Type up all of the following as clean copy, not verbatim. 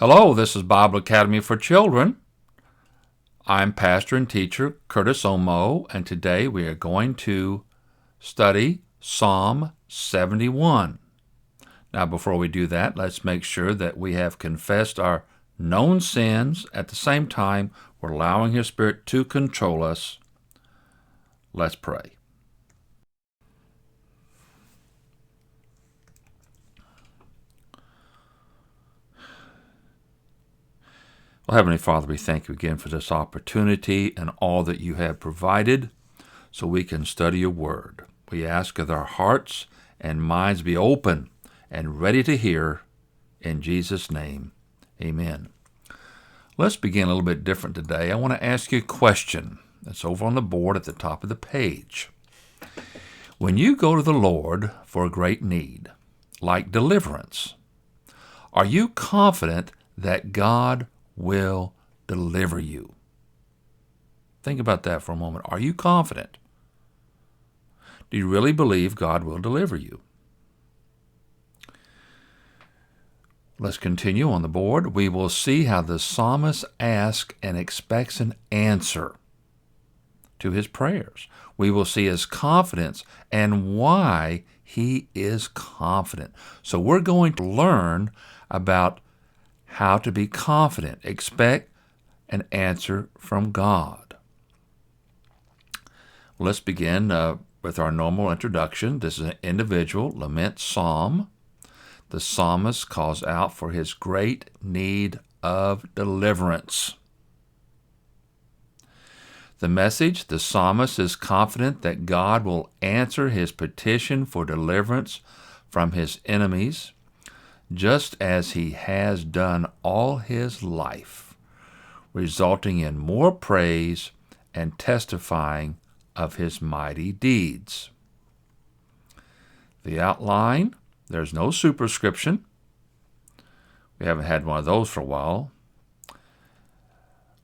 Hello, this is Bible Academy for Children. I'm pastor and teacher Curtis Omo, and today we are going to study Psalm 71. Now, before we do that, let's make sure that we have confessed our known sins. At the same time, we're allowing His Spirit to control us. Let's pray. Well, Heavenly Father, we thank you again for this opportunity and all that you have provided so we can study your word. We ask that our hearts and minds be open and ready to hear. In Jesus' name, amen. Let's begin a little bit different today. I want to ask you a question that's over on the board at the top of the page. When you go to the Lord for a great need, like deliverance, are you confident that God will deliver you? Think about that for a moment. Are you confident? Do you really believe God will deliver you? Let's continue on the board. We will see how the psalmist asks and expects an answer to his prayers. We will see his confidence and why he is confident. So we're going to learn about how to be confident, expect an answer from God. Let's begin with our normal introduction. This is an individual lament psalm. The psalmist calls out for his great need of deliverance. The message: the psalmist is confident that God will answer his petition for deliverance from his enemies, just as he has done all his life, resulting in more praise and testifying of his mighty deeds. The outline: there's no superscription. We haven't had one of those for a while.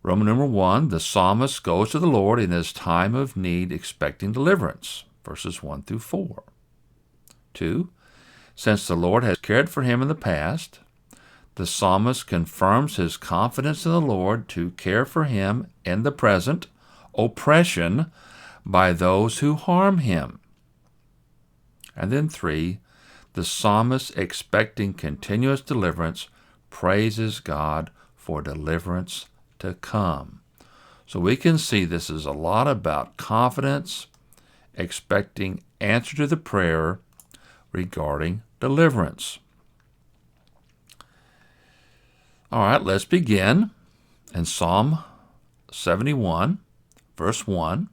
Roman number 1, the psalmist goes to the Lord in his time of need, expecting deliverance, verses 1 through 4. 2, since the Lord has cared for him in the past, the psalmist confirms his confidence in the Lord to care for him in the present oppression by those who harm him. And then 3, the psalmist, expecting continuous deliverance, praises God for deliverance to come. So we can see this is a lot about confidence, expecting answer to the prayer regarding deliverance. All right, let's begin in Psalm 71, verse 1.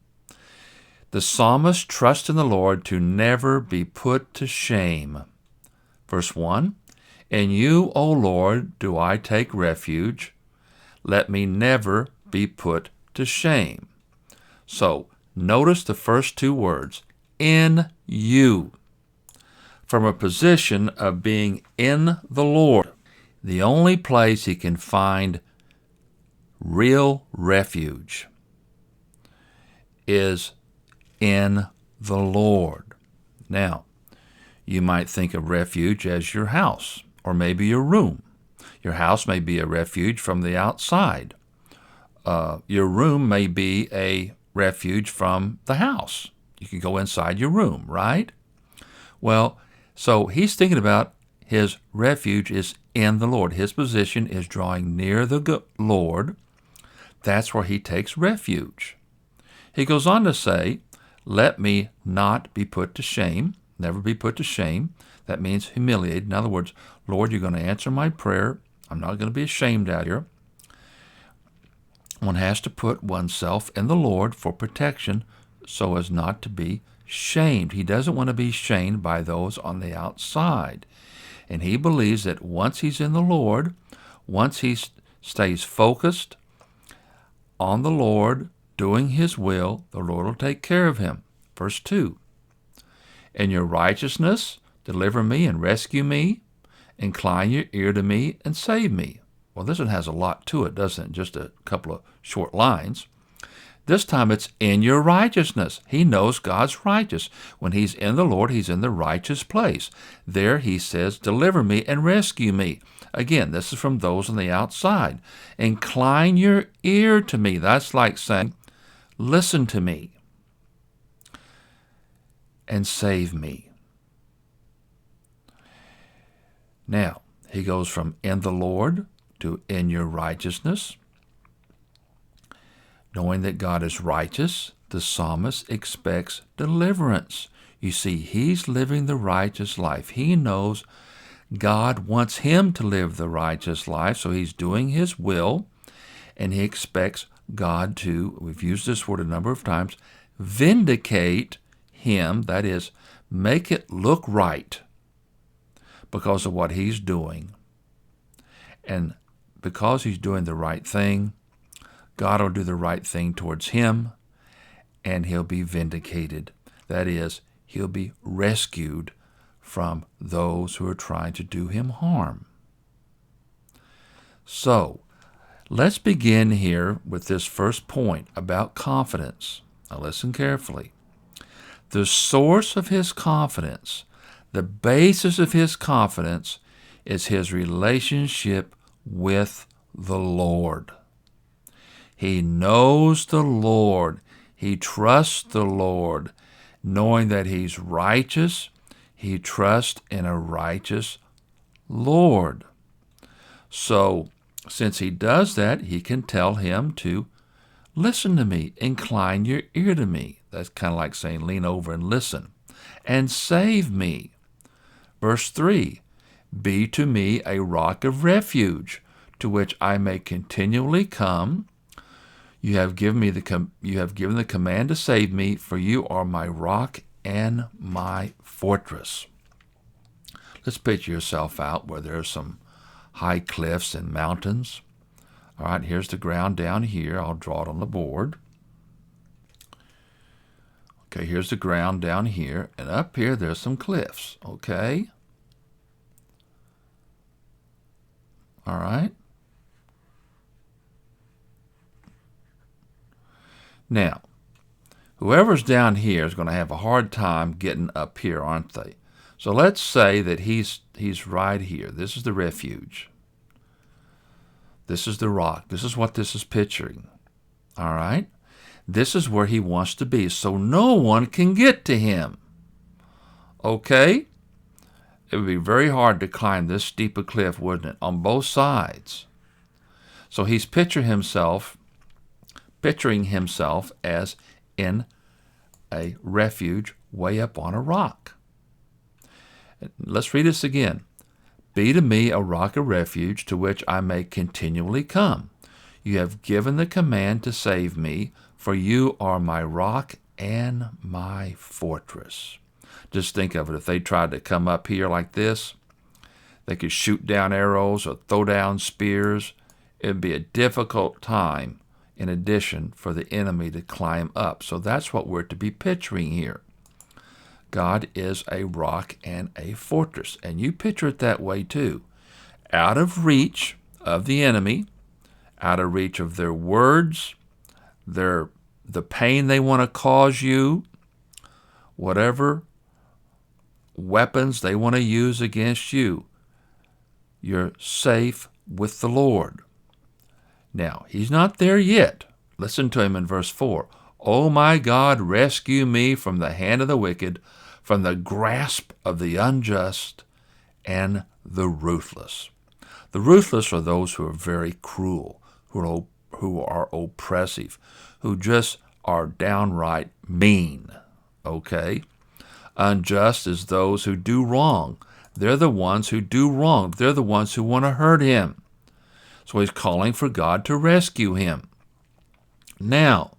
The psalmist trusts in the Lord to never be put to shame. Verse 1, in you, O Lord, do I take refuge. Let me never be put to shame. So notice the first two words, in you. From a position of being in the Lord, the only place he can find real refuge is in the Lord. Now, you might think of refuge as your house, or maybe your room. Your house may be a refuge from the outside. Your room may be a refuge from the house. You can go inside your room, right? Well, so he's thinking about his refuge is in the Lord. His position is drawing near the Lord. That's where he takes refuge. He goes on to say, let me not be put to shame, never be put to shame. That means humiliated. In other words, Lord, you're going to answer my prayer. I'm not going to be ashamed out here. One has to put oneself in the Lord for protection so as not to be shamed. He doesn't want to be shamed by those on the outside. And he believes that once he's in the Lord, once he stays focused on the Lord, doing his will, the Lord will take care of him. Verse 2, in your righteousness, deliver me and rescue me. Incline your ear to me and save me. Well, this one has a lot to it, doesn't it? Just a couple of short lines. This time it's in your righteousness. He knows God's righteous. When he's in the Lord, he's in the righteous place. There he says, deliver me and rescue me. Again, this is from those on the outside. Incline your ear to me. That's like saying, listen to me and save me. Now, he goes from in the Lord to in your righteousness. Knowing that God is righteous, the psalmist expects deliverance. You see, he's living the righteous life. He knows God wants him to live the righteous life, so he's doing his will, and he expects God to, we've used this word a number of times, vindicate him, that is, make it look right because of what he's doing. And because he's doing the right thing, God will do the right thing towards him, and he'll be vindicated. That is, he'll be rescued from those who are trying to do him harm. So, let's begin here with this first point about confidence. Now listen carefully. The source of his confidence, the basis of his confidence, is his relationship with the Lord. He knows the Lord. He trusts the Lord. Knowing that he's righteous, he trusts in a righteous Lord. So, since he does that, he can tell him to listen to me, incline your ear to me. That's kind of like saying lean over and listen. And save me. Verse 3, be to me a rock of refuge, to which I may continually come. You have given the command to save me, for you are my rock and my fortress. Let's picture yourself out where there's some high cliffs and mountains. All right, here's the ground down here. I'll draw it on the board. Okay, here's the ground down here, and up here there's some cliffs, okay? All right. Now, whoever's down here is going to have a hard time getting up here, aren't they? So let's say that he's right here. This is the refuge. This is the rock. This is what this is picturing. All right? This is where he wants to be, so no one can get to him. Okay? It would be very hard to climb this steep a cliff, wouldn't it? On both sides. So he's picturing himself as in a refuge way up on a rock. Let's read this again. Be to me a rock of refuge, to which I may continually come. You have given the command to save me, for you are my rock and my fortress. Just think of it. If they tried to come up here like this, they could shoot down arrows or throw down spears. It would be a difficult time, in addition, for the enemy to climb up. So that's what we're to be picturing here. God is a rock and a fortress. And you picture it that way too. Out of reach of the enemy, out of reach of their words, the pain they want to cause you, whatever weapons they want to use against you. You're safe with the Lord. Now, he's not there yet. Listen to him in verse 4. O my God, rescue me from the hand of the wicked, from the grasp of the unjust and the ruthless. The ruthless are those who are very cruel, who are oppressive, who just are downright mean. Okay? Unjust is those who do wrong. They're the ones who do wrong. They're the ones who want to hurt him. So he's calling for God to rescue him. Now,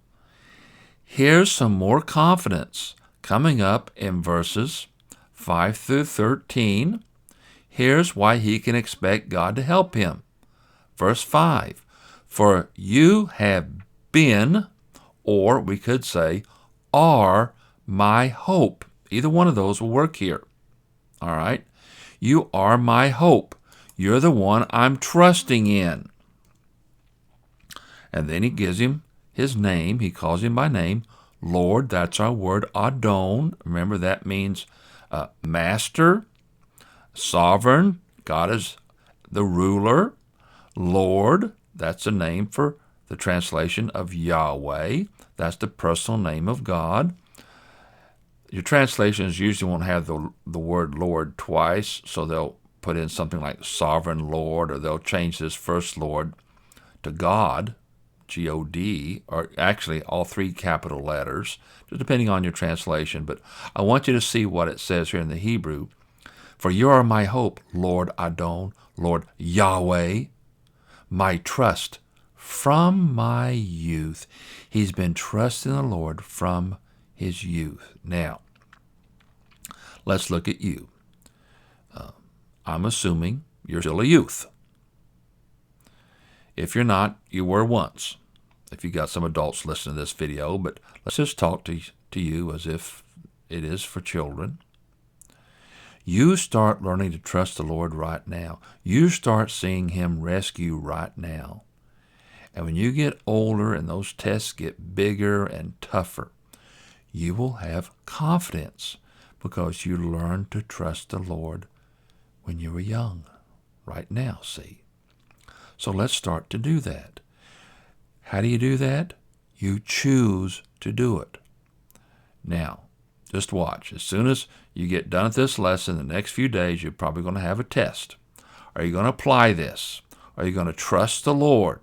here's some more confidence coming up in verses 5 through 13. Here's why he can expect God to help him. Verse 5, for you have been, or we could say, are my hope. Either one of those will work here. All right? You are my hope. You're the one I'm trusting in. And then he gives him his name. He calls him by name. Lord, that's our word, Adon. Remember, that means master, sovereign. God is the ruler. Lord, that's a name for the translation of Yahweh. That's the personal name of God. Your translations usually won't have the word Lord twice, so they'll put in something like sovereign Lord, or they'll change this first Lord to God, G-O-D, or actually all three capital letters, just depending on your translation. But I want you to see what it says here in the Hebrew. For you are my hope, Lord Adon, Lord Yahweh, my trust from my youth. He's been trusting the Lord from his youth. Now, let's look at you. I'm assuming you're still a youth. If you're not, you were once. If you got some adults listening to this video, but let's just talk to you as if it is for children. You start learning to trust the Lord right now. You start seeing him rescue right now. And when you get older and those tests get bigger and tougher, you will have confidence because you learned to trust the Lord when you were young, right now, see. So let's start to do that. How do you do that? You choose to do it. Now, just watch. As soon as you get done with this lesson, the next few days, you're probably going to have a test. Are you going to apply this? Are you going to trust the Lord?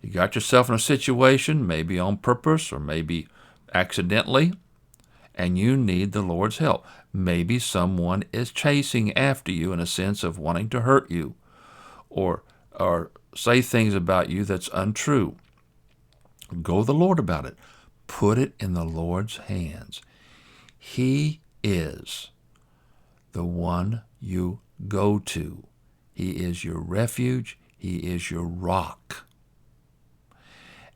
You got yourself in a situation, maybe on purpose or maybe accidentally, and you need the Lord's help. Maybe someone is chasing after you in a sense of wanting to hurt you or say things about you that's untrue. Go to the Lord about it. Put it in the Lord's hands. He is the one you go to. He is your refuge. He is your rock.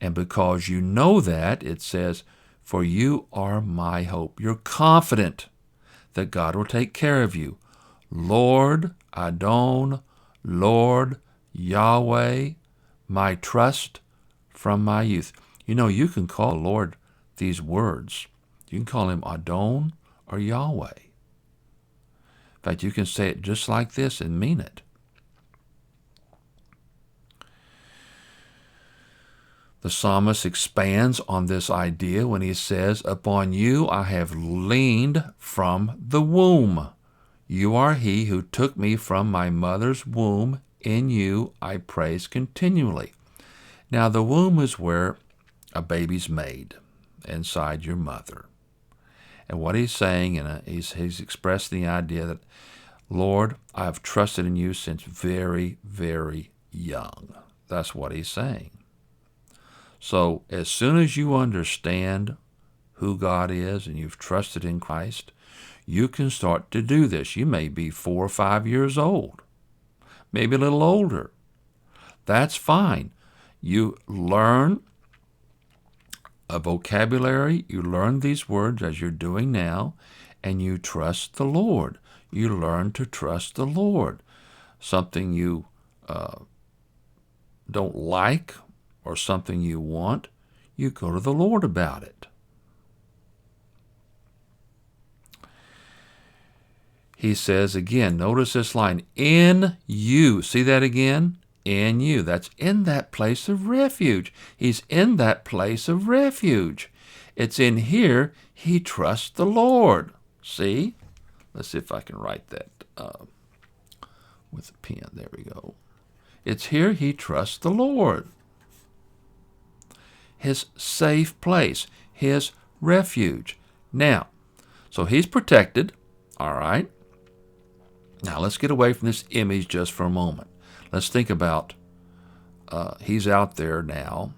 And because you know that, it says, for you are my hope. You're confident that God will take care of you. Lord Adon, Lord Yahweh, my trust from my youth. You know, you can call the Lord these words. You can call him Adon or Yahweh. In fact, you can say it just like this and mean it. The psalmist expands on this idea when he says, upon you I have leaned from the womb. You are he who took me from my mother's womb. In you I praise continually. Now, the womb is where a baby's made, inside your mother. And what he's saying, and he's expressing the idea that, Lord, I've trusted in you since very, very young. That's what he's saying. So as soon as you understand who God is and you've trusted in Christ, you can start to do this. You may be 4 or 5 years old, maybe a little older. That's fine. You learn a vocabulary, you learn these words as you're doing now, and you trust the Lord. You learn to trust the Lord. Something you don't like or something you want, you go to the Lord about it. He says again, notice this line, in you. See that again? In you. That's in that place of refuge. He's in that place of refuge. It's in here he trusts the Lord. See? Let's see if I can write that with a pen. There we go. It's here he trusts the Lord. His safe place, his refuge. Now, so he's protected, all right? Now, let's get away from this image just for a moment. Let's think about he's out there now,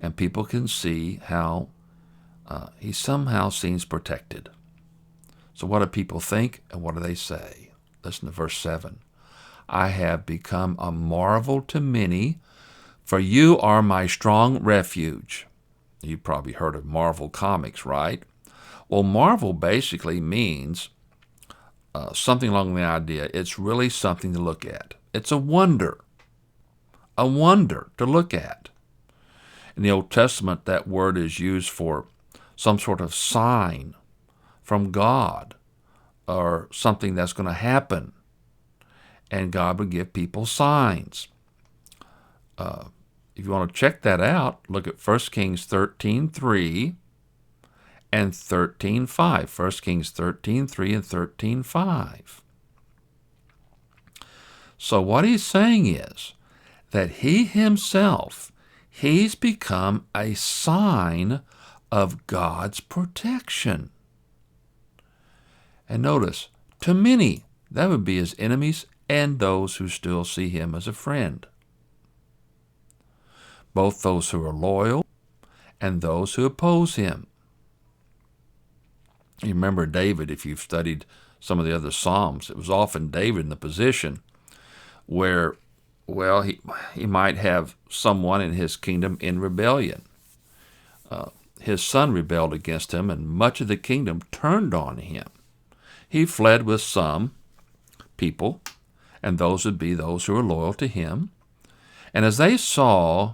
and people can see how he somehow seems protected. So what do people think, and what do they say? Listen to verse 7. I have become a marvel to many, for you are my strong refuge. You've probably heard of Marvel Comics, right? Well, Marvel basically means something along the idea, it's really something to look at. It's a wonder to look at. In the Old Testament, that word is used for some sort of sign from God or something that's going to happen. And God would give people signs. If you want to check that out, look at 1 Kings 13:3 and 13:5. 1 Kings 13:3 and 13:5. So what he's saying is that he himself, he's become a sign of God's protection. And notice, to many, that would be his enemies and those who still see him as a friend. Both those who are loyal and those who oppose him. You remember David, if you've studied some of the other Psalms, it was often David in the position where, well, he might have someone in his kingdom in rebellion. His son rebelled against him, and much of the kingdom turned on him. He fled with some people, and those would be those who were loyal to him. And as they saw,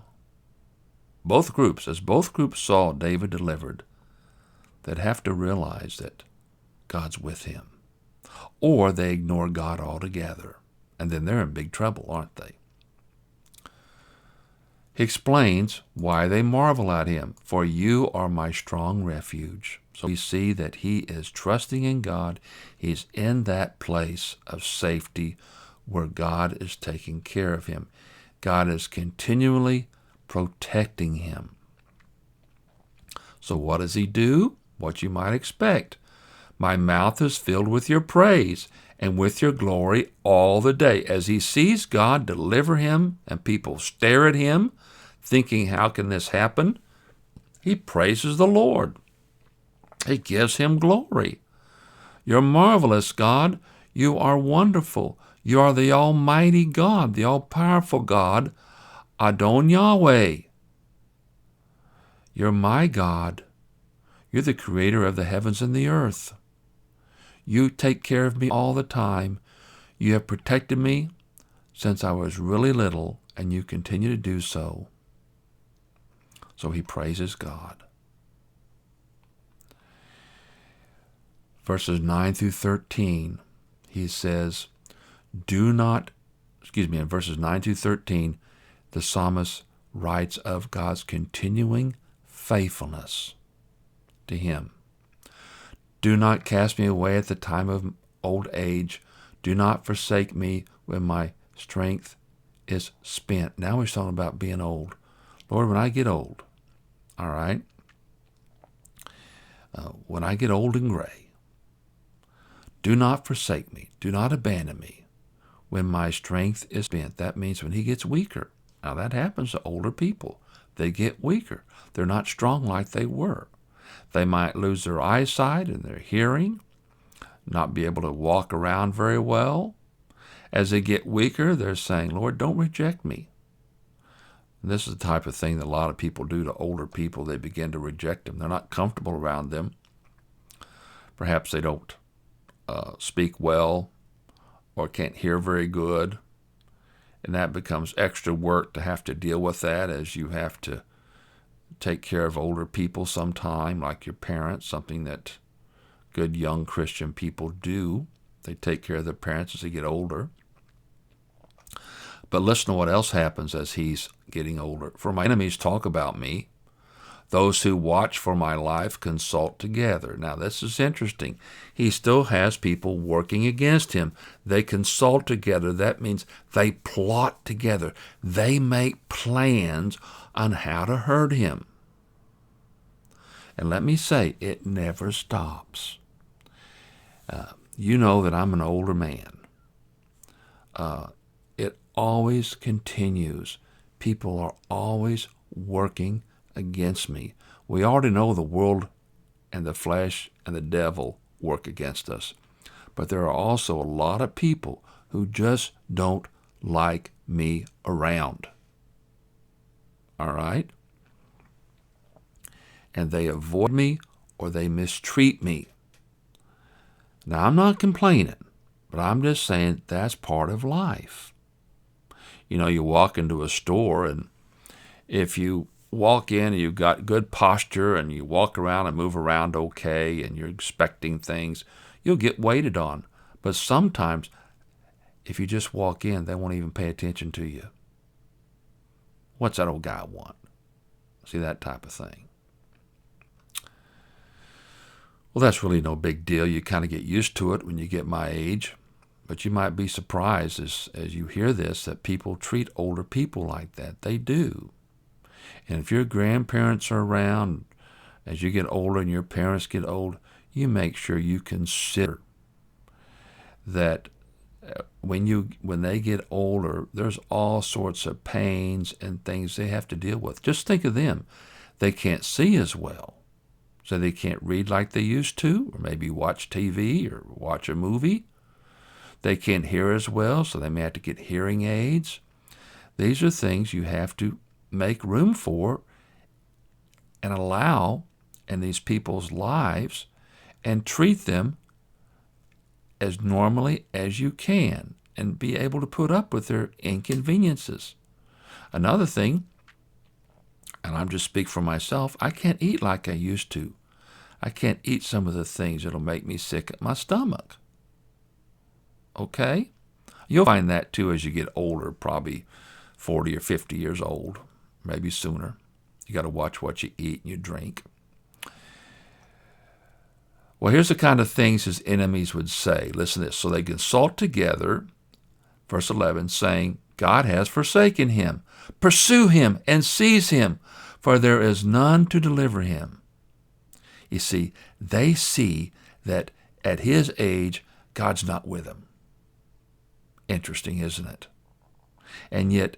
both groups saw David delivered, they'd have to realize that God's with him. Or they ignore God altogether, and then they're in big trouble, aren't they? He explains why they marvel at him. For you are my strong refuge. So we see that he is trusting in God. He's in that place of safety where God is taking care of him. God is continually protecting him. So what does he do? What you might expect. My mouth is filled with your praise and with your glory all the day. As he sees God deliver him and people stare at him, thinking, how can this happen? He praises the Lord. He gives him glory. You're marvelous, God. You are wonderful. You are the Almighty God, the all-powerful God, Adon Yahweh. You're my God. You're the creator of the heavens and the earth. You take care of me all the time. You have protected me since I was really little, and you continue to do so. So he praises God. Verses 9 through 13, he says, in verses 9 through 13, the psalmist writes of God's continuing faithfulness to him. Do not cast me away at the time of old age. Do not forsake me when my strength is spent. Now he's talking about being old. Lord, when I get old, all right, when I get old and gray, do not forsake me. Do not abandon me when my strength is spent. That means when he gets weaker. Now that happens to older people. They get weaker. They're not strong like they were. They might lose their eyesight and their hearing, not be able to walk around very well. As they get weaker, they're saying, Lord, don't reject me. And this is the type of thing that a lot of people do to older people. They begin to reject them. They're not comfortable around them. Perhaps they don't speak well or can't hear very good. And that becomes extra work to have to deal with that, as you have to take care of older people sometime, like your parents, something that good young Christian people do. They take care of their parents as they get older. But listen to what else happens as he's getting older. For my enemies talk about me. Those who watch for my life consult together. Now, this is interesting. He still has people working against him. They consult together. That means they plot together. They make plans on how to hurt him. And let me say, it never stops. You know that I'm an older man. It always continues. People are always working against me. We already know the world and the flesh and the devil work against us. But there are also a lot of people who just don't like me around. All right? And they avoid me or they mistreat me. Now, I'm not complaining, but I'm just saying that's part of life. You know, you walk into a store, and if you walk in and you've got good posture and you walk around and move around okay and you're expecting things, you'll get waited on. But sometimes, if you just walk in, they won't even pay attention to you. What's that old guy want? See, that type of thing. Well, that's really no big deal. You kind of get used to it when you get my age. But you might be surprised as you hear this that people treat older people like that. They do. And if your grandparents are around, as you get older and your parents get old, you make sure you consider that when they get older, there's all sorts of pains and things they have to deal with. Just think of them. They can't see as well, so they can't read like they used to, or maybe watch TV or watch a movie. They can't hear as well, so they may have to get hearing aids. These are things you have to make room for and allow in these people's lives and treat them as normally as you can and be able to put up with their inconveniences. Another thing, and I'm just speaking for myself, I can't eat like I used to. I can't eat some of the things that'll make me sick at my stomach. Okay? You'll find that too as you get older, probably 40 or 50 years old, maybe sooner. You got to watch what you eat and you drink. Well, here's the kind of things his enemies would say. Listen to this. So they consult together, verse 11, saying, God has forsaken him. Pursue him and seize him, for there is none to deliver him. You see, they see that at his age, God's not with him. Interesting, isn't it? And yet,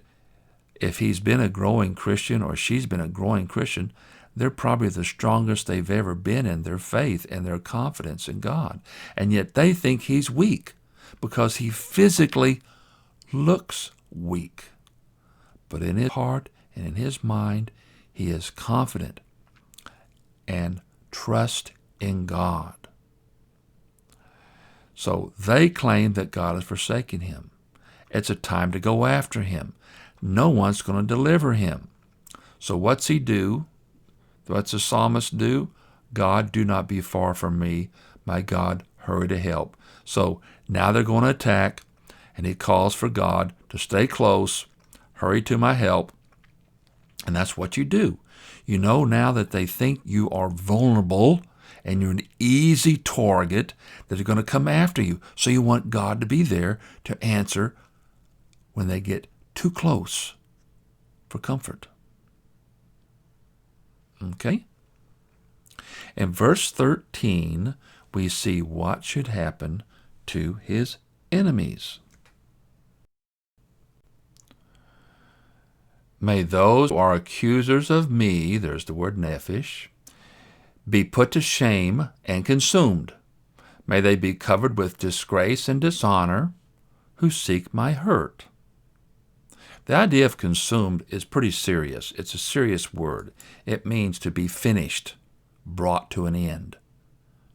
if he's been a growing Christian or she's been a growing Christian, they're probably the strongest they've ever been in their faith and their confidence in God. And yet they think he's weak because he physically looks weak. But in his heart and in his mind, he is confident and trust in God. So they claim that God has forsaken him. It's a time to go after him. No one's going to deliver him. So what's he do? What's the psalmist do? God, do not be far from me. My God, hurry to help. So now they're going to attack, and he calls for God to stay close, hurry to my help. And that's what you do. You know now that they think you are vulnerable and you're an easy target, that are going to come after you. So you want God to be there to answer when they get too close for comfort. Okay? In verse 13, we see what should happen to his enemies. May those who are accusers of me, there's the word nephesh, be put to shame and consumed. May they be covered with disgrace and dishonor who seek my hurt. The idea of consumed is pretty serious. It's a serious word. It means to be finished, brought to an end,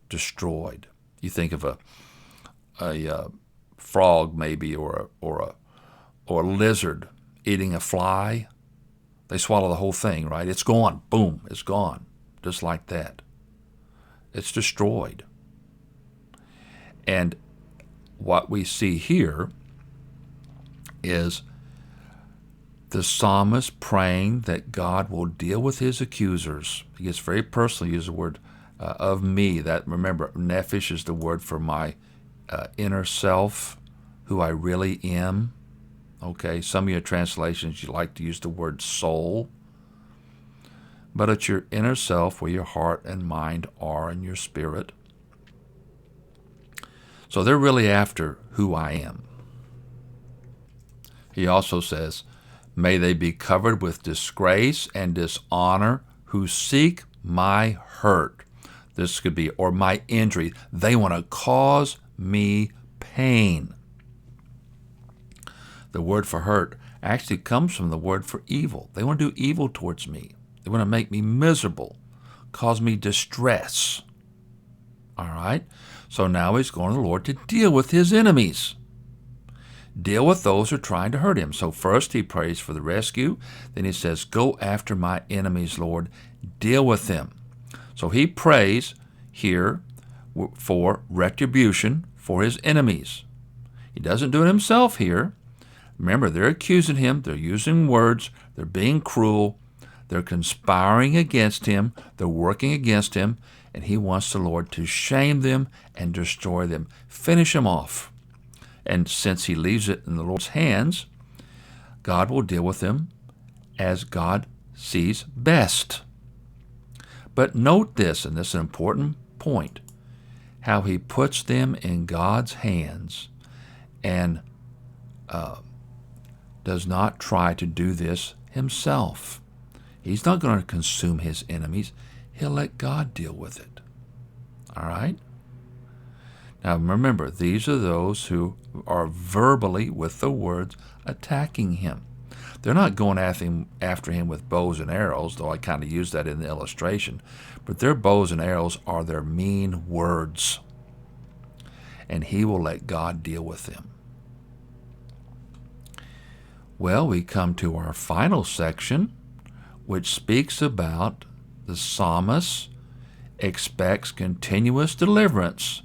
destroyed. You think of a frog maybe or a lizard eating a fly. They swallow the whole thing, right? It's gone. Boom, it's gone. Just like that. It's destroyed. And what we see here is the psalmist praying that God will deal with his accusers. He gets very personal. He uses the word of me. That, remember, nephesh is the word for my inner self, who I really am. Okay, some of your translations, you like to use the word soul. But it's your inner self where your heart and mind are and your spirit. So they're really after who I am. He also says, may they be covered with disgrace and dishonor who seek my hurt. This could be, or my injury. They want to cause me pain. The word for hurt actually comes from the word for evil. They want to do evil towards me. They want to make me miserable, cause me distress. All right? So now he's going to the Lord to deal with his enemies. deal with those who are trying to hurt him. So first he prays for the rescue. Then he says, go after my enemies, Lord. Deal with them. So he prays here for retribution for his enemies. He doesn't do it himself here. Remember, they're accusing him. They're using words. They're being cruel. They're conspiring against him. They're working against him. And he wants the Lord to shame them and destroy them. Finish them off. And since he leaves it in the Lord's hands, God will deal with them as God sees best. But note this, and this is an important point, how he puts them in God's hands and does not try to do this himself. He's not going to consume his enemies. He'll let God deal with it. All right? Now remember, these are those who are verbally, with the words, attacking him. They're not going after him with bows and arrows, though I kind of use that in the illustration. But their bows and arrows are their mean words. And he will let God deal with them. Well, we come to our final section, which speaks about the psalmist expects continuous deliverance.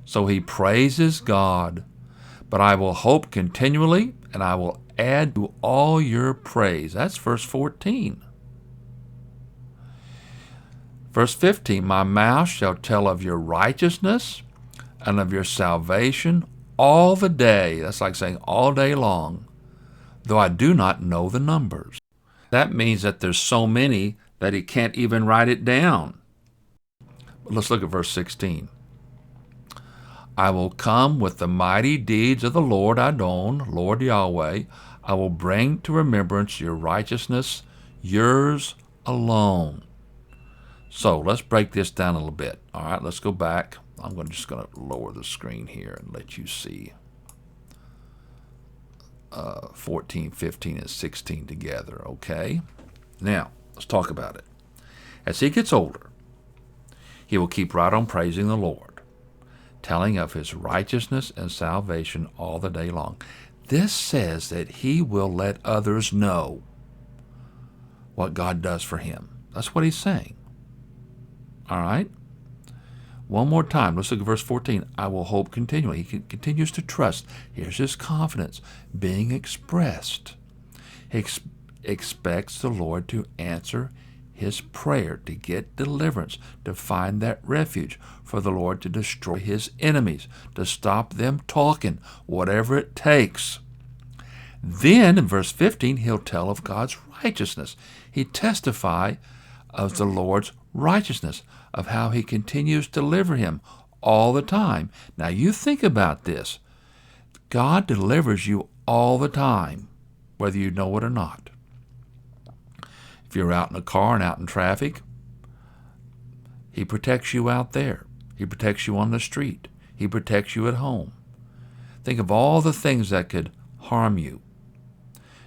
So he praises God, but I will hope continually, and I will add to all your praise. That's verse 14. Verse 15, my mouth shall tell of your righteousness and of your salvation all the day. That's like saying all day long, though I do not know the numbers. That means that there's so many that he can't even write it down. But let's look at verse 16. I will come with the mighty deeds of the Lord Adon, Lord Yahweh. I will bring to remembrance your righteousness, yours alone. So let's break this down a little bit. All right, let's go back. I'm just going to lower the screen here and let you see 14, 15, and 16 together, okay? Now, let's talk about it. As he gets older, he will keep right on praising the Lord, telling of his righteousness and salvation all the day long. This says that he will let others know what God does for him. That's what he's saying. All right? One more time. Let's look at verse 14. I will hope continually. He continues to trust. Here's his confidence being expressed. He expects the Lord to answer his prayer, to get deliverance, to find that refuge, for the Lord to destroy his enemies, to stop them talking, whatever it takes. Then in verse 15, he'll tell of God's righteousness. He testify of the Lord's righteousness, of how he continues to deliver him all the time. Now you think about this. God delivers you all the time, whether you know it or not. If you're out in a car and out in traffic, he protects you out there. He protects you on the street. He protects you at home. Think of all the things that could harm you.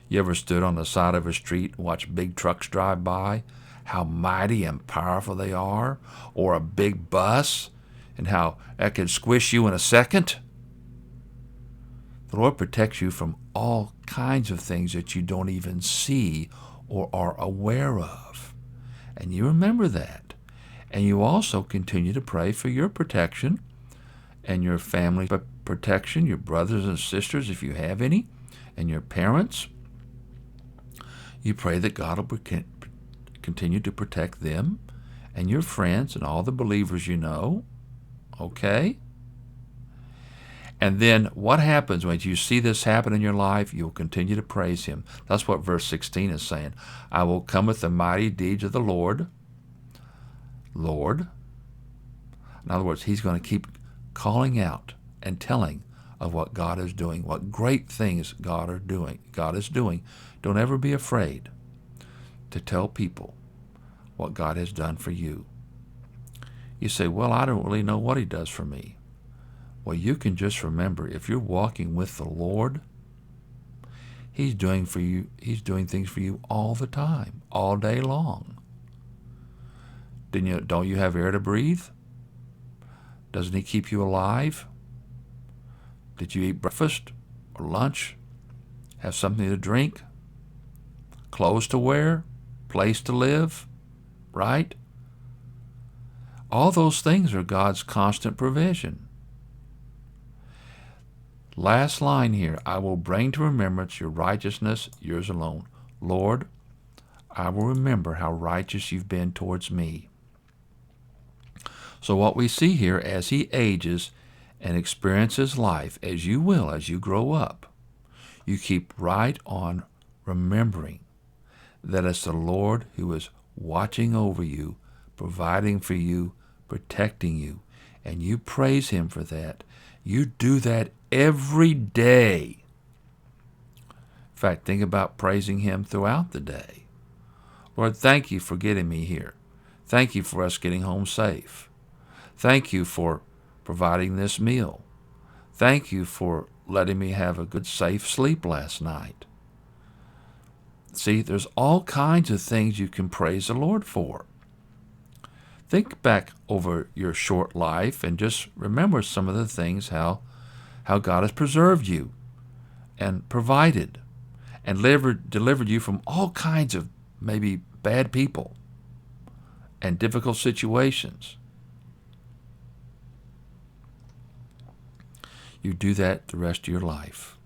You ever stood on the side of a street and watched big trucks drive by? How mighty and powerful they are, or a big bus, and how that could squish you in a second. The Lord protects you from all kinds of things that you don't even see or are aware of. And you remember that. And you also continue to pray for your protection and your family protection, your brothers and sisters, if you have any, and your parents. You pray that God will continue to protect them and your friends and all the believers you know. Okay? And then what happens when you see this happen in your life? You'll continue to praise him. That's what verse 16 is saying. I will come with the mighty deeds of the Lord. Lord. In other words, he's going to keep calling out and telling of what God is doing, what great things God is doing. Don't ever be afraid to tell people what God has done for you. You say, well, I don't really know what he does for me. Well, you can just remember, if you're walking with the Lord, he's doing things for you all the time, all day long. Don't you have air to breathe? Doesn't he keep you alive? Did you eat breakfast or lunch, have something to drink, clothes to wear, place to live, right? All those things are God's constant provision. Last line here, I will bring to remembrance your righteousness, yours alone. Lord, I will remember how righteous you've been towards me. So what we see here as he ages and experiences life, as you will as you grow up, you keep right on remembering that it's the Lord who is watching over you, providing for you, protecting you, and you praise him for that. You do that every day. In fact, think about praising him throughout the day. Lord, thank you for getting me here. Thank you for us getting home safe. Thank you for providing this meal. Thank you for letting me have a good, safe sleep last night. See, there's all kinds of things you can praise the Lord for. Think back over your short life and just remember some of the things, how God has preserved you and provided and delivered you from all kinds of maybe bad people and difficult situations. You do that the rest of your life.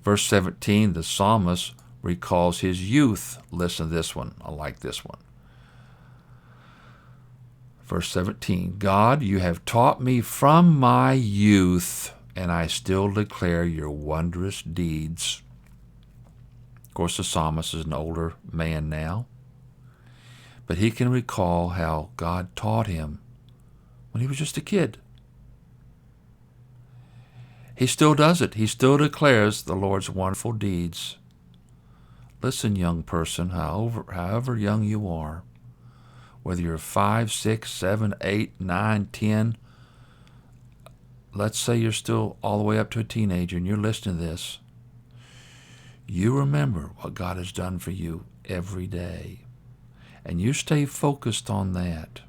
Verse 17, the psalmist recalls his youth. Listen to this one. I like this one. Verse 17, God, you have taught me from my youth, and I still declare your wondrous deeds. Of course, the psalmist is an older man now, but he can recall how God taught him when he was just a kid. He still does it. He still declares the Lord's wonderful deeds. Listen, young person, however young you are, whether you're 5, 6, 7, 8, 9, 10, let's say you're still all the way up to a teenager and you're listening to this, you remember what God has done for you every day. And you stay focused on that.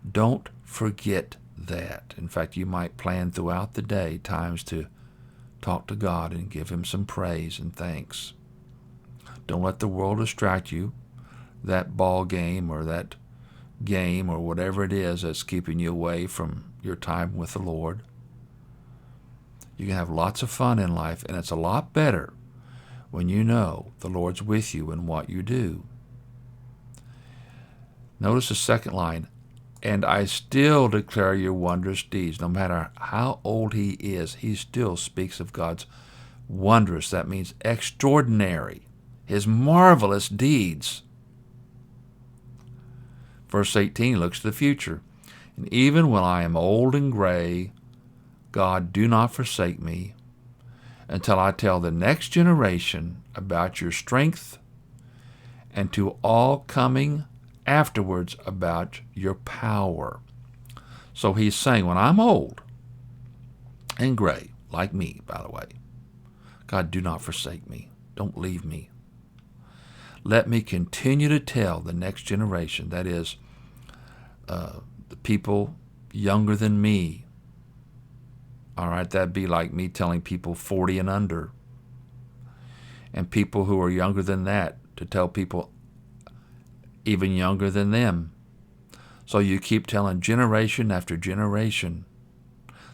Don't forget that. In fact, you might plan throughout the day times to talk to God and give him some praise and thanks. Don't let the world distract you. That ball game or that game or whatever it is that's keeping you away from your time with the Lord. You can have lots of fun in life, and it's a lot better when you know the Lord's with you in what you do. Notice the second line, and I still declare your wondrous deeds. No matter how old he is, he still speaks of God's wondrous. That means extraordinary, his marvelous deeds. Verse 18 looks to the future. And even when I am old and gray, God, do not forsake me until I tell the next generation about your strength and to all coming afterwards about your power. So he's saying, when I'm old and gray, like me, by the way, God, do not forsake me. Don't leave me. Let me continue to tell the next generation, that is, the people younger than me. All right, that'd be like me telling people 40 and under. And people who are younger than that to tell people even younger than them. So you keep telling generation after generation.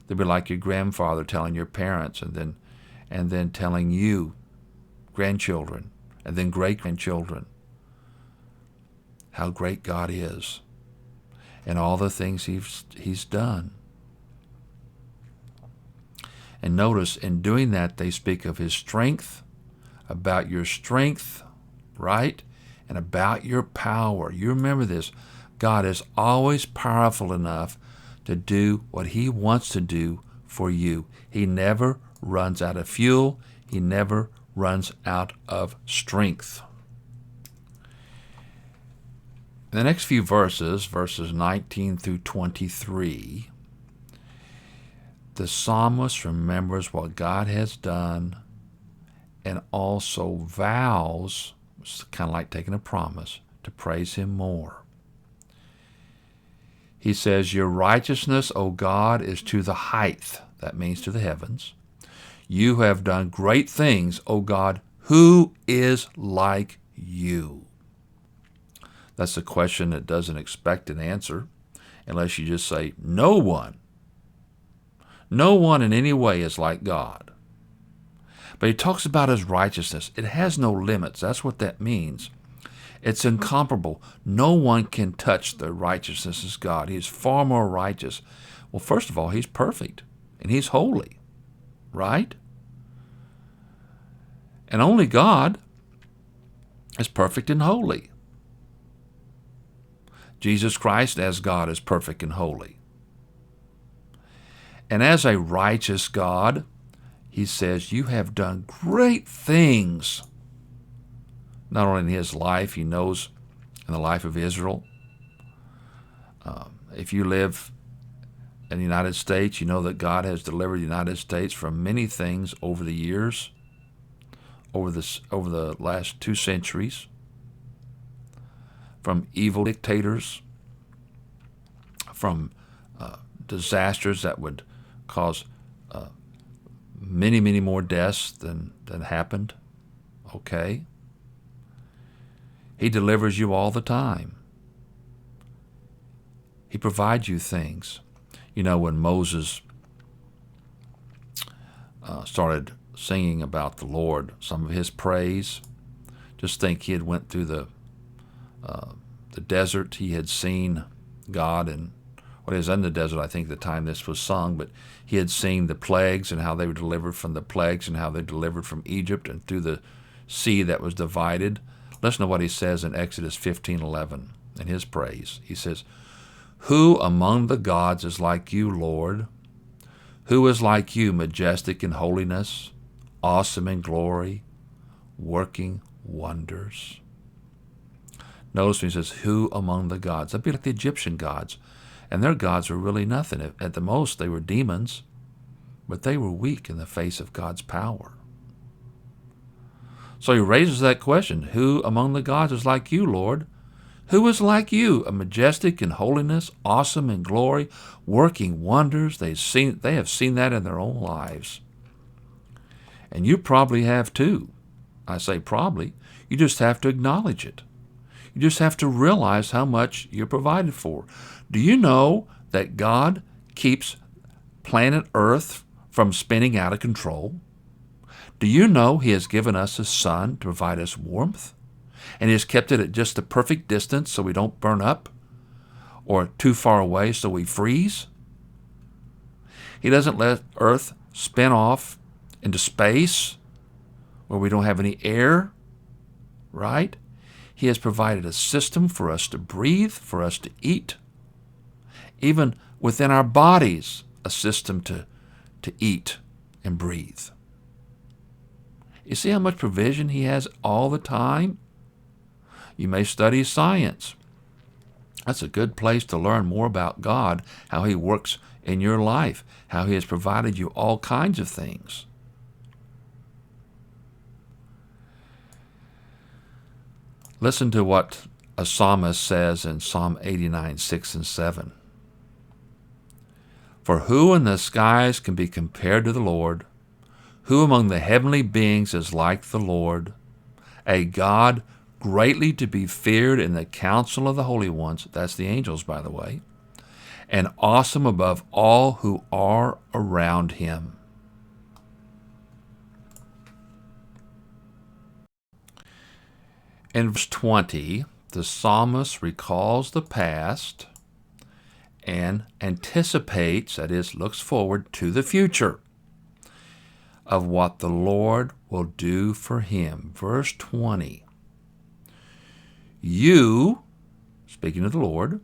They'll be like your grandfather telling your parents, and then telling you, grandchildren, and then great-grandchildren, how great God is and all the things he's done. And notice, in doing that, they speak of his strength, about your strength, right? And about your power. You remember this. God is always powerful enough to do what he wants to do for you. He never runs out of fuel. He never runs out of strength. In the next few verses 19 through 23, the psalmist remembers what God has done and also vows, it's kind of like taking a promise, to praise him more. He says, your righteousness, O God, is to the height, that means to the heavens. You have done great things, O God. Who is like you? That's a question that doesn't expect an answer unless you just say, no one. No one in any way is like God. But he talks about his righteousness. It has no limits. That's what that means. It's incomparable. No one can touch the righteousness of God. He's far more righteous. Well, first of all, he's perfect and he's holy, right? And only God is perfect and holy. Jesus Christ as God is perfect and holy. And as a righteous God, he says, you have done great things. Not only in his life, he knows in the life of Israel. If you live in the United States, you know that God has delivered the United States from many things over the years, over the last 2 centuries, from evil dictators, from disasters that would cause many, many more deaths than happened. Okay? He delivers you all the time. He provides you things. You know, when Moses started singing about the Lord, some of his praise, just think he had went through the desert. He had seen God, and he was in the desert, I think, the time this was sung, but he had seen the plagues and how they were delivered from the plagues and how they delivered from Egypt and through the sea that was divided. Listen to what he says in Exodus 15:11 in his praise. He says, who among the gods is like you, Lord? Who is like you, majestic in holiness, awesome in glory, working wonders? Notice when he says, who among the gods? That'd be like the Egyptian gods. And their gods were really nothing. At the most, they were demons, but they were weak in the face of God's power. So he raises that question, who among the gods is like you, Lord? Who is like you, a majestic in holiness, awesome in glory, working wonders? They have seen that in their own lives. And you probably have too. I say probably. You just have to acknowledge it. You just have to realize how much you're provided for. Do you know that God keeps planet Earth from spinning out of control? Do you know he has given us his sun to provide us warmth? And he has kept it at just the perfect distance so we don't burn up, or too far away so we freeze? He doesn't let Earth spin off into space where we don't have any air, right? He has provided a system for us to breathe, for us to eat. Even within our bodies, a system to eat and breathe. You see how much provision he has all the time? You may study science. That's a good place to learn more about God, how he works in your life, how he has provided you all kinds of things. Listen to what a psalmist says in Psalm 89, 6 and 7. For who in the skies can be compared to the Lord? Who among the heavenly beings is like the Lord? A God greatly to be feared in the council of the holy ones, that's the angels, by the way, and awesome above all who are around him. In verse 20, the psalmist recalls the past and anticipates, that is, looks forward to the future of what the Lord will do for him. Verse 20. You, speaking of the Lord,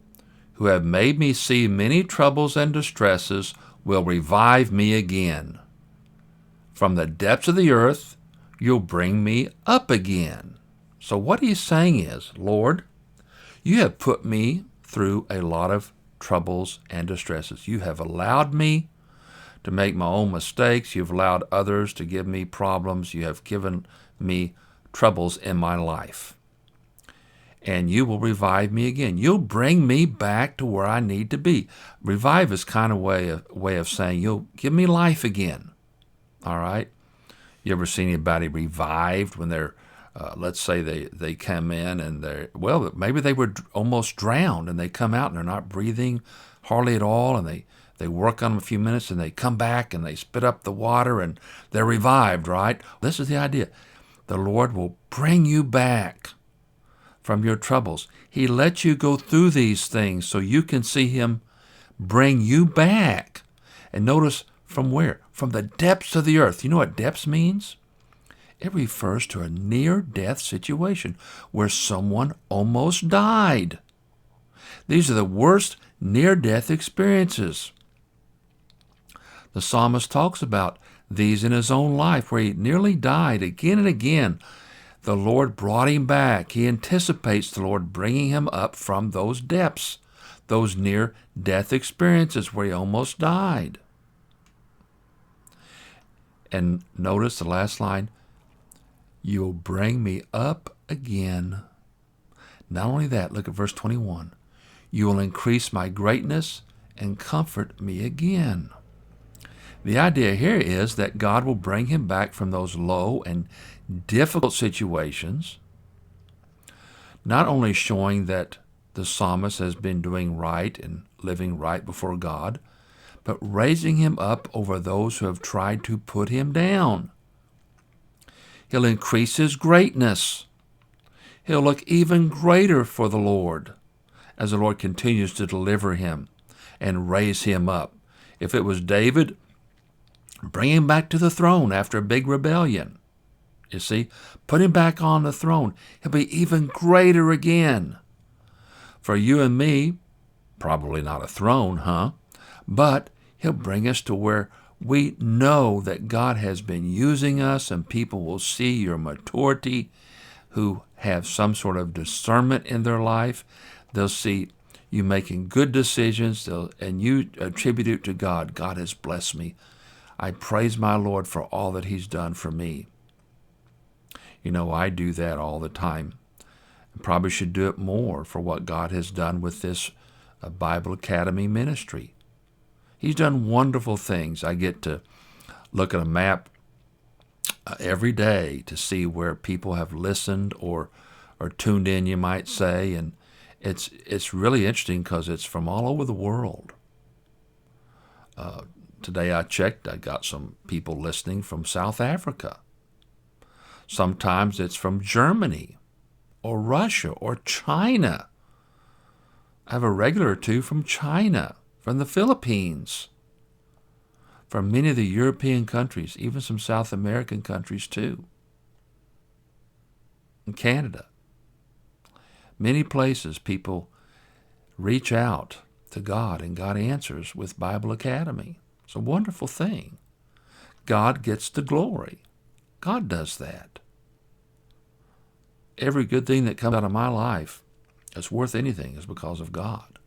who have made me see many troubles and distresses, will revive me again. From the depths of the earth, you'll bring me up again. So what he's saying is, Lord, you have put me through a lot of troubles and distresses. You have allowed me to make my own mistakes. You've allowed others to give me problems. You have given me troubles in my life. And you will revive me again. You'll bring me back to where I need to be. Revive is kind of way of saying you'll give me life again. All right? You ever seen anybody revived when they're, let's say they come in and well, maybe they were almost drowned and they come out and they're not breathing hardly at all, and they work on them a few minutes and they come back and they spit up the water and they're revived, right? This is the idea. The Lord will bring you back from your troubles. He lets you go through these things so you can see Him bring you back. And notice from where? From the depths of the earth. You know what depths means? It refers to a near-death situation where someone almost died. These are the worst near-death experiences. The psalmist talks about these in his own life, where he nearly died again and again. The Lord brought him back. He anticipates the Lord bringing him up from those depths, those near-death experiences where he almost died. And notice the last line, you'll bring me up again. Not only that, look at verse 21. You will increase my greatness and comfort me again. The idea here is that God will bring him back from those low and difficult situations, not only showing that the psalmist has been doing right and living right before God, but raising him up over those who have tried to put him down. He'll increase his greatness. He'll look even greater for the Lord as the Lord continues to deliver him and raise him up. If it was David, bring him back to the throne after a big rebellion. You see, put him back on the throne. He'll be even greater again. For you and me, probably not a throne, but he'll bring us to where we know that God has been using us, and people will see your maturity, who have some sort of discernment in their life. They'll see you making good decisions, and you attribute it to God. God has blessed me. I praise my Lord for all that he's done for me. You know, I do that all the time. I probably should do it more for what God has done with this Bible Academy ministry. He's done wonderful things. I get to look at a map every day to see where people have listened or tuned in, you might say, and it's really interesting because it's from all over the world. Today I checked, I got some people listening from South Africa. Sometimes it's from Germany or Russia or China. I have a regular or two from China, from the Philippines, from many of the European countries, even some South American countries too, and Canada. Many places people reach out to God, and God answers with Bible Academy. It's a wonderful thing. God gets the glory. God does that. Every good thing that comes out of my life that's worth anything is because of God.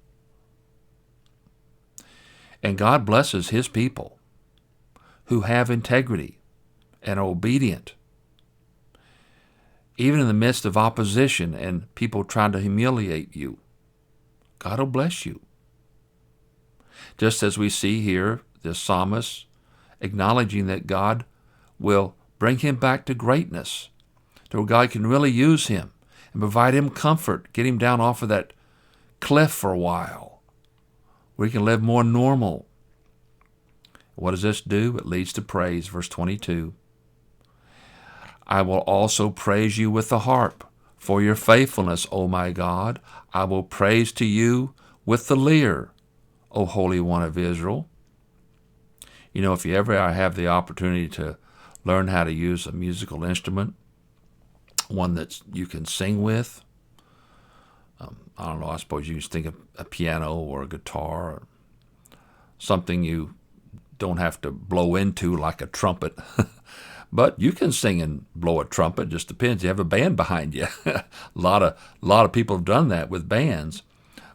And God blesses his people who have integrity and are obedient. Even in the midst of opposition and people trying to humiliate you, God will bless you. Just as we see here, the psalmist acknowledging that God will bring him back to greatness, to where God can really use him and provide him comfort, get him down off of that cliff for a while, where he can live more normal. What does this do? It leads to praise. Verse 22. I will also praise you with the harp for your faithfulness, O my God. I will praise to you with the lyre, O Holy One of Israel. You know, if you ever have the opportunity to learn how to use a musical instrument, one that you can sing with, I don't know, I suppose you can think of a piano or a guitar, or something you don't have to blow into like a trumpet. But you can sing and blow a trumpet. It just depends. You have a band behind you. a lot of people have done that with bands.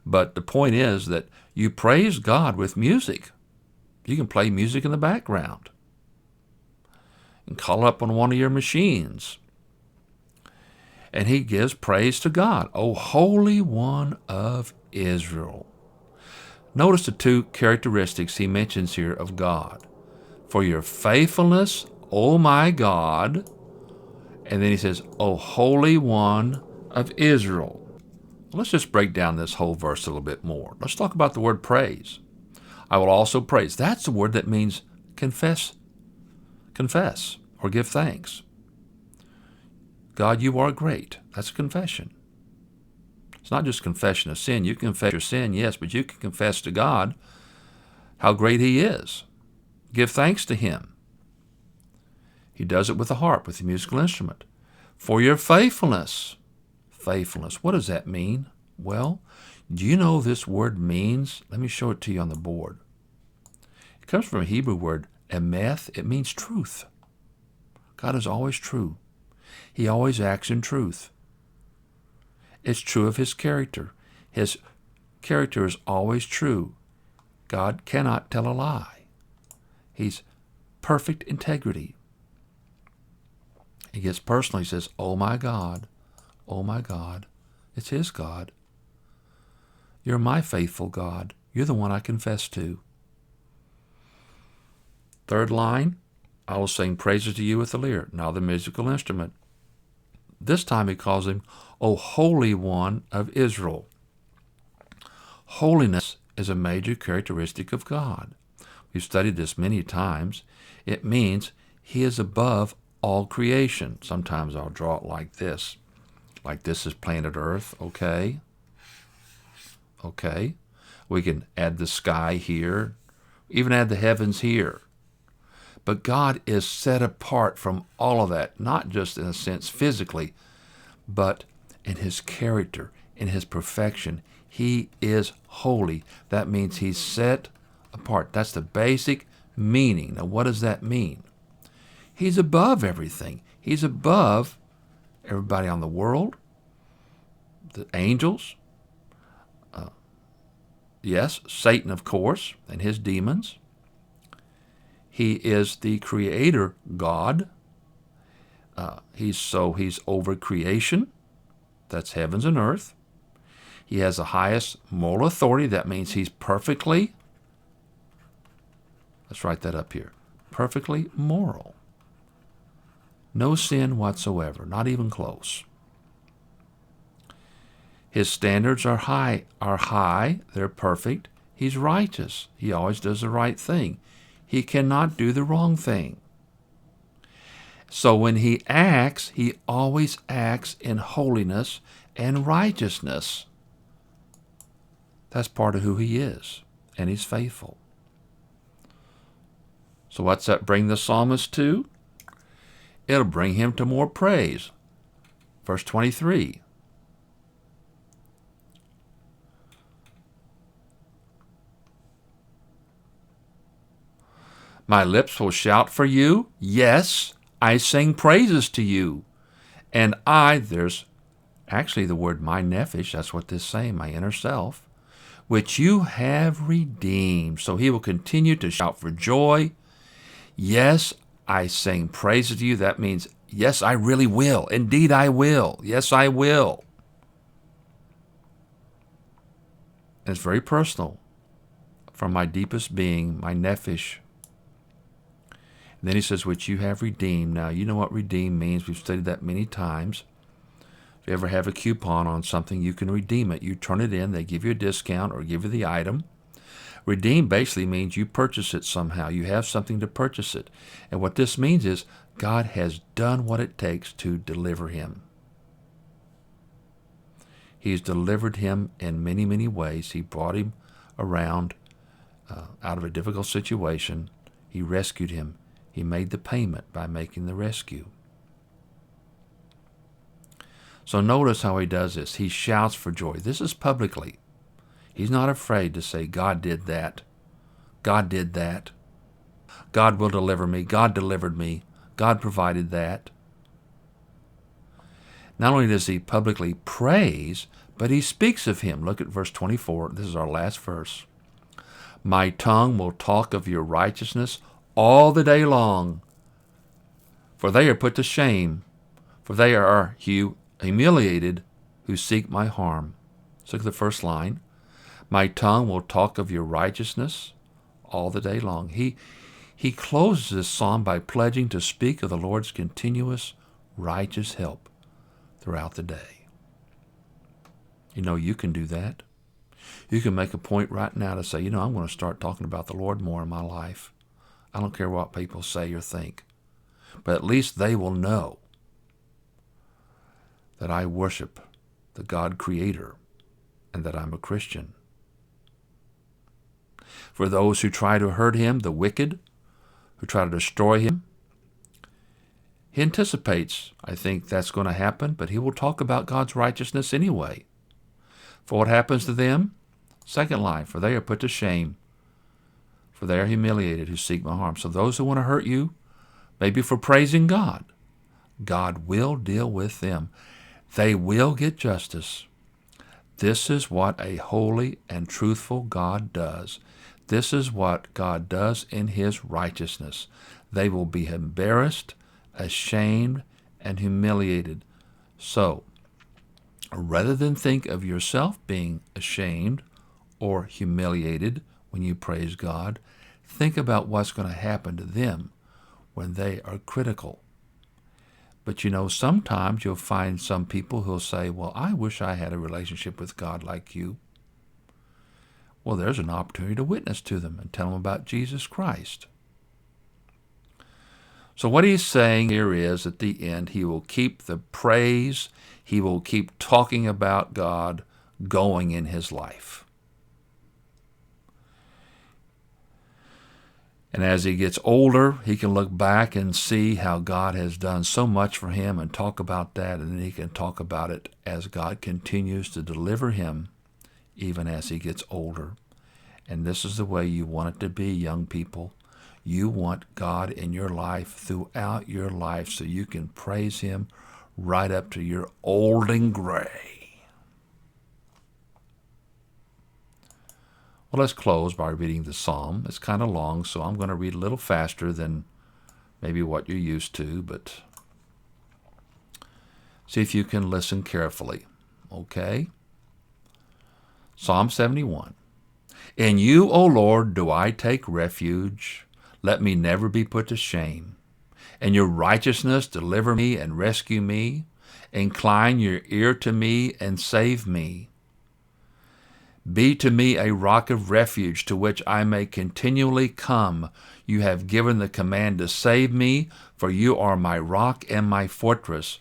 But the point is that you praise God with music. You can play music in the background and call up on one of your machines. And he gives praise to God, O Holy One of Israel. Notice the two characteristics he mentions here of God. For your faithfulness, "Oh my God," and then he says, "O Holy One of Israel." Let's just break down this whole verse a little bit more. Let's talk about the word praise. I will also praise. That's the word that means confess, or give thanks. God, you are great. That's a confession. It's not just confession of sin. You can confess your sin, yes, but you can confess to God how great he is. Give thanks to him. He does it with the harp, with the musical instrument. For your faithfulness. Faithfulness. What does that mean? Well, do you know this word means? Let me show it to you on the board. It comes from a Hebrew word, emeth. It means truth. God is always true. He always acts in truth. It's true of his character. His character is always true. God cannot tell a lie. He's perfect integrity. He gets personal. He says, "Oh my God, oh my God." It's his God. You're my faithful God. You're the one I confess to. Third line, I will sing praises to you with the lyre, now the musical instrument. This time he calls him, O Holy One of Israel. Holiness is a major characteristic of God. We've studied this many times. It means he is above all creation. Sometimes I'll draw it like this. Like this is planet Earth, okay? Okay. We can add the sky here, even add the heavens here. But God is set apart from all of that, not just in a sense physically, but in his character, in his perfection. He is holy. That means he's set apart. That's the basic meaning. Now, what does that mean? He's above everything. He's above everybody on the world, the angels, yes, Satan, of course, and his demons. He is the creator God. He's over creation. That's heavens and earth. He has the highest moral authority. That means he's perfectly, let's write that up here, perfectly moral. No sin whatsoever, not even close. His standards are high, they're perfect. He's righteous. He always does the right thing. He cannot do the wrong thing. So when he acts, he always acts in holiness and righteousness. That's part of who he is, and he's faithful. So what's that bring the psalmist to? It'll bring him to more praise. Verse 23. My lips will shout for you. Yes, I sing praises to you. And there's actually the word my nephesh, that's what this is saying, my inner self, which you have redeemed. So he will continue to shout for joy. Yes, I sing praises to you. That means, yes, I really will. Indeed, I will. Yes, I will. And it's very personal. From my deepest being, my nephesh. And then he says, which you have redeemed. Now, you know what redeem means. We've studied that many times. If you ever have a coupon on something, you can redeem it. You turn it in, they give you a discount or give you the item. Redeem basically means you purchase it somehow. You have something to purchase it. And what this means is God has done what it takes to deliver him. He's delivered him in many, many ways. He brought him around out of a difficult situation. He rescued him. He made the payment by making the rescue. So notice how he does this. He shouts for joy. This is publicly. He's not afraid to say, God did that. God did that. God will deliver me. God delivered me. God provided that. Not only does he publicly praise, but he speaks of him. Look at verse 24. This is our last verse. My tongue will talk of your righteousness all the day long, for they are put to shame, for they are humiliated who seek my harm. Let's look at the first line. My tongue will talk of your righteousness all the day long. He closes this psalm by pledging to speak of the Lord's continuous righteous help throughout the day. You know, you can do that. You can make a point right now to say, you know, I'm going to start talking about the Lord more in my life. I don't care what people say or think, but at least they will know that I worship the God Creator and that I'm a Christian. For those who try to hurt him, the wicked, who try to destroy him, he anticipates, I think that's going to happen, but he will talk about God's righteousness anyway. For what happens to them? Second line, for they are put to shame, for they are humiliated who seek my harm. So those who want to hurt you, maybe for praising God, God will deal with them. They will get justice. This is what a holy and truthful God does. This is what God does in his righteousness. They will be embarrassed, ashamed, and humiliated. So, rather than think of yourself being ashamed or humiliated when you praise God, think about what's going to happen to them when they are critical. But you know, sometimes you'll find some people who'll say, well, I wish I had a relationship with God like you. Well, there's an opportunity to witness to them and tell them about Jesus Christ. So what he's saying here is, at the end, he will keep the praise, he will keep talking about God going in his life. And as he gets older, he can look back and see how God has done so much for him and talk about that, and then he can talk about it as God continues to deliver him even as he gets older. And this is the way you want it to be, young people. You want God in your life throughout your life so you can praise him right up to your old and gray. Well, let's close by reading the psalm. It's kind of long, so I'm going to read a little faster than maybe what you're used to, but see if you can listen carefully. Okay? Psalm 71. In you, O Lord, do I take refuge. Let me never be put to shame. In your righteousness deliver me and rescue me. Incline your ear to me and save me. Be to me a rock of refuge to which I may continually come. You have given the command to save me, for you are my rock and my fortress.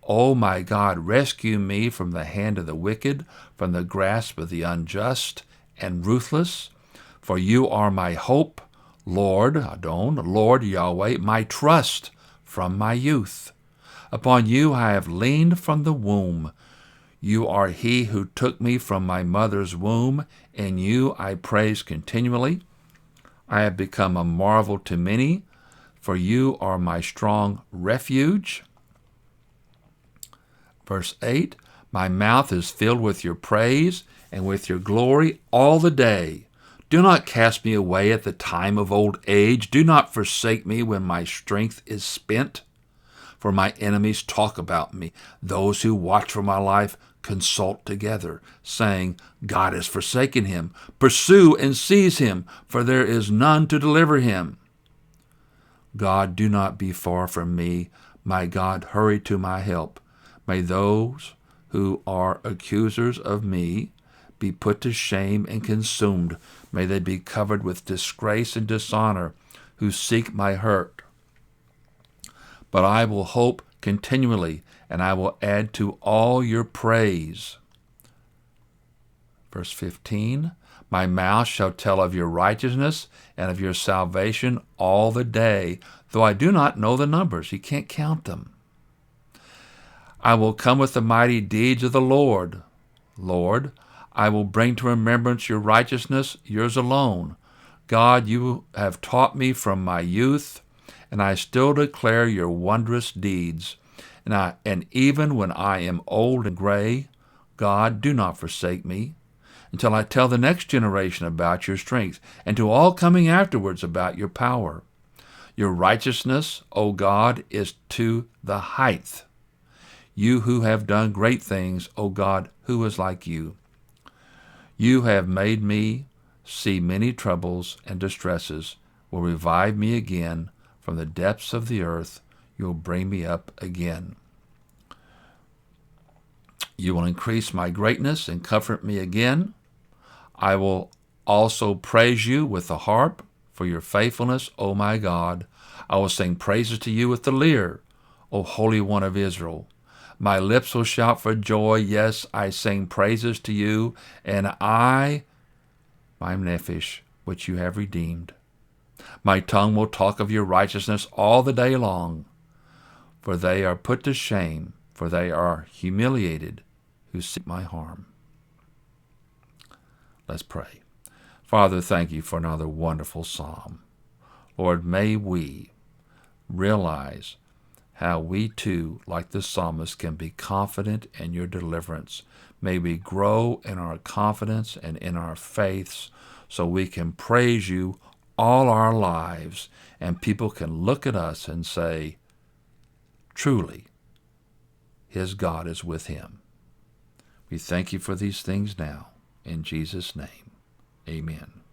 O my God, rescue me from the hand of the wicked, from the grasp of the unjust and ruthless. For you are my hope, Lord, Adon, Lord Yahweh, my trust from my youth. Upon you I have leaned from the womb. You are he who took me from my mother's womb. In you I praise continually. I have become a marvel to many, for you are my strong refuge. Verse 8, my mouth is filled with your praise and with your glory all the day. Do not cast me away at the time of old age. Do not forsake me when my strength is spent. For my enemies talk about me. Those who watch for my life consult together, saying, God has forsaken him. Pursue and seize him, for there is none to deliver him. God, do not be far from me. My God, hurry to my help. May those who are accusers of me be put to shame and consumed. May they be covered with disgrace and dishonor who seek my hurt. But I will hope continually, and I will add to all your praise. Verse 15, my mouth shall tell of your righteousness and of your salvation all the day, though I do not know the numbers. You can't count them. I will come with the mighty deeds of the Lord. Lord, I will bring to remembrance your righteousness, yours alone. God, you have taught me from my youth, and I still declare your wondrous deeds. And even when I am old and gray, God, do not forsake me, until I tell the next generation about your strength, and to all coming afterwards about your power. Your righteousness, O God, is to the height. You who have done great things, O God, who is like you? You have made me see many troubles and distresses, will revive me again. From the depths of the earth, you will bring me up again. You will increase my greatness and comfort me again. I will also praise you with the harp for your faithfulness, O my God. I will sing praises to you with the lyre, O Holy One of Israel. My lips will shout for joy. Yes, I sing praises to you, and my nephesh, which you have redeemed. My tongue will talk of your righteousness all the day long, for they are put to shame, for they are humiliated who seek my harm. Let's pray. Father, thank you for another wonderful psalm. Lord, may we realize how we too, like the psalmist, can be confident in your deliverance. May we grow in our confidence and in our faiths so we can praise you all our lives, and people can look at us and say, truly, his God is with him. We thank you for these things now. In Jesus' name, amen.